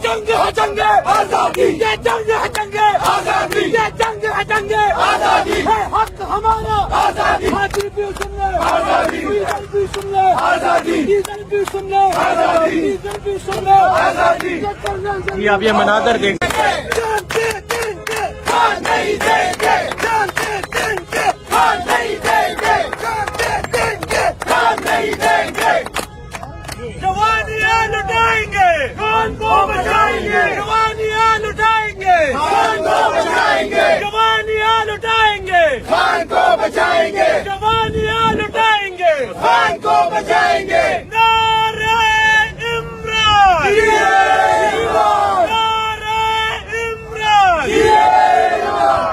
जंग है जंग आजादी, ये जंग है जंग आजादी, ये जंग है जंग आजादी है हक हमारा आजादी। हाजिर भी सुन ले आजादी, डीजल भी सुन ले आजादी, डीजल भी सुन ले आजादी, डीजल भी सुन ले आजादी। ये आप ये मनाजर देख नहीं देंगे, नहीं देंगे, नहीं देंगे। जवानियां लुटाएंगे, खान को बचाएंगे, जवानियां लुटाएंगे, खान को बचाएंगे, जवानियां लुटाएंगे, खान को बचाएंगे, जवानियां लुटाएंगे, खान को बचाएंगे। नारे इमरान, नारे इमरान,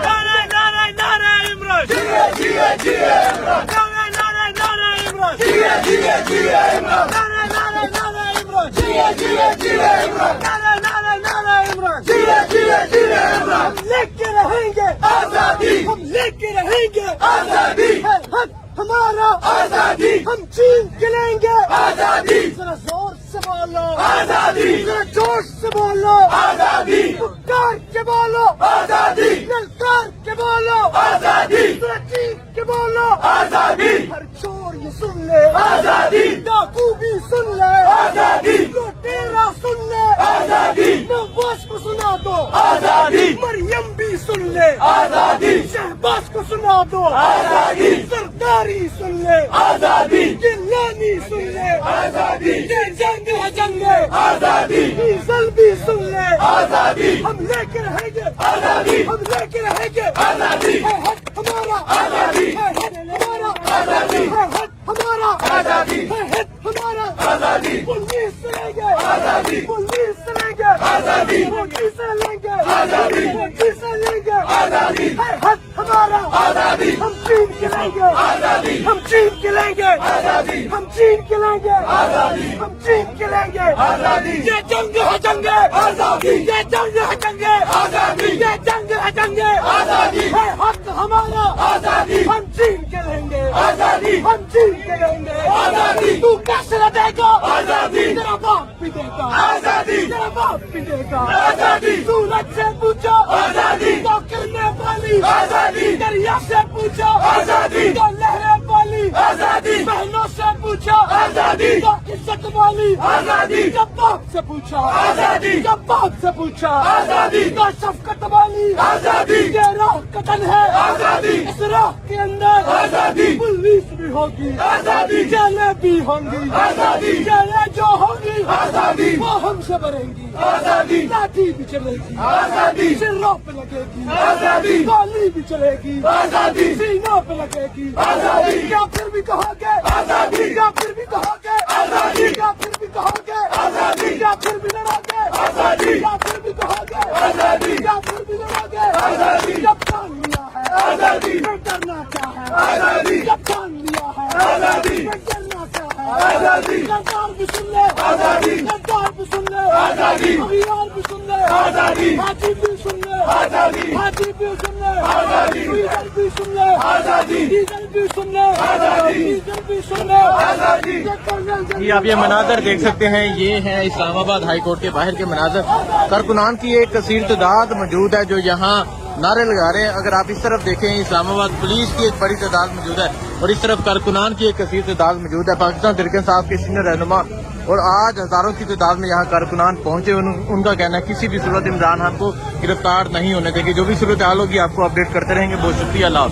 नारे नारे नारे इमरान, नारे नारे नारे इमरान, हम लेके रहेंगे आजादी, हम लेके रहेंगे आजादी है हक हमारा आजादी। हम छीन के लेंगे आजादी। जरा जोर से बोलो आजादी, जरा जोश से बोलो आजादी, पुकार के बोलो आजादी, ललकार के बोलो आजादी, जरा चीख के बोलो आजादी। हर चोर ये सुन ले आजादी, डाकू भी सुन ले आजादी, लुटेरा सुन ले आजादी, नवाज को सुना दो आजादी, मरियम भी सुन ले आजादी, शहबाज को सुना दो आजादी, सरदारी सुन ले आजादी, गिलानी सुन ले आजादी, ये जंग है जंग आजादी, डीजल भी सुन ले आजादी। हम लेके रहेंगे आजादी, हम लेके रहेंगे आजादी है हक हमारा आजादी, है हक हमारा आजादी, है हक हमारा आजादी, है हक हमारा आजादी। पुलिस से लेंगे आजादी, पुलिस से लेंगे आजादी, पुलिस से लेंगे आजादी, पुलिस से लेंगे आजादी, है हक हमारा आजादी। हम छीन के लेंगे आजादी, हम छीन के लेंगे आजादी, हम छीन के लेंगे आजादी, हम छीन के लेंगे आजादी। ये जंग है जंग आजादी, ये जंग है जंग आजादी, ये जंग है जंग आजादी है हक हमारा आजादी। हम छीन के लेंगे आजादी, हम छीन के लेंगे आजादी। तू कैसे देगा आजादी, तेरा बाप भी देगा आजादी, तेरा बाप भी देगा आजादी। सूरज से पूछो आजादी, तो किरने वाली आजादी, दरिया से पूछो आजादी, तो लहरें वाली आजादी, बहनों से पूछो आजादी, तो इज्जत वाली आजादी, जब बाप से पूछो आजादी, जब बाप से पूछो आजादी, तो शफकत वाली आजादी। ये राह कतन है आजादी, इस राह के अंदर आजादी, पुलिस भी होगी आजादी, जेलें भी होंगी आजादी, जेलें जो होंगी आजादी, वो हमसे भरेंगी आजादी, लाठी भी चलेगी आजादी, सिरों पे लगेगी आजादी, गोली भी चलेगी आजादी, सीनों पे लगेगी आजादी। क्या फिर भी कहोगे आजादी, क्या फिर भी कहोगे आजादी, क्या फिर भी कहोगे आजादी, क्या फिर भी लड़ोगे आजादी, क्या फिर भी कहोगे आजादी, क्या फिर भी लड़ोगे आजादी। जब ठान लिया है आजादी, मैं करना क्या है आजादी, जब ठान लिया है आजादी, मैं करना क्या है आजादी। सरकार भी सुन ले आजादी, सरकार भी सुन ले आजादी, अखियार भी सुन ले आजादी, हाजी भी सुन ले आजादी, हाजी भी सुन ले आजादी, डीजल भी सुन ले आजादी, डीजल भी सुन ले आजादी, डीजल भी सुन ले आजादी। ये आप ये मनाजर देख सकते हैं, ये है इस्लामाबाद हाई कोर्ट के बाहर के मनाजर। कारकुनान की एक कसीर तादाद मौजूद है जो यहाँ नारे लगा रहे हैं। अगर आप इस तरफ देखें, इस्लामाबाद पुलिस की एक बड़ी तादाद मौजूद है और इस तरफ कारकुनान की एक कसीर तादाद मौजूद है। पाकिस्तान तहरीक इंसाफ के सीनियर रहनुमा और आज हजारों की तादाद में यहाँ कारकुनान पहुंचे। उनका कहना है किसी भी सूरत इमरान खान को गिरफ्तार नहीं होने देंगे। जो भी सूरत हाल होगी आपको अपडेट करते रहेंगे। बहुत शुक्रिया, अल्लाह।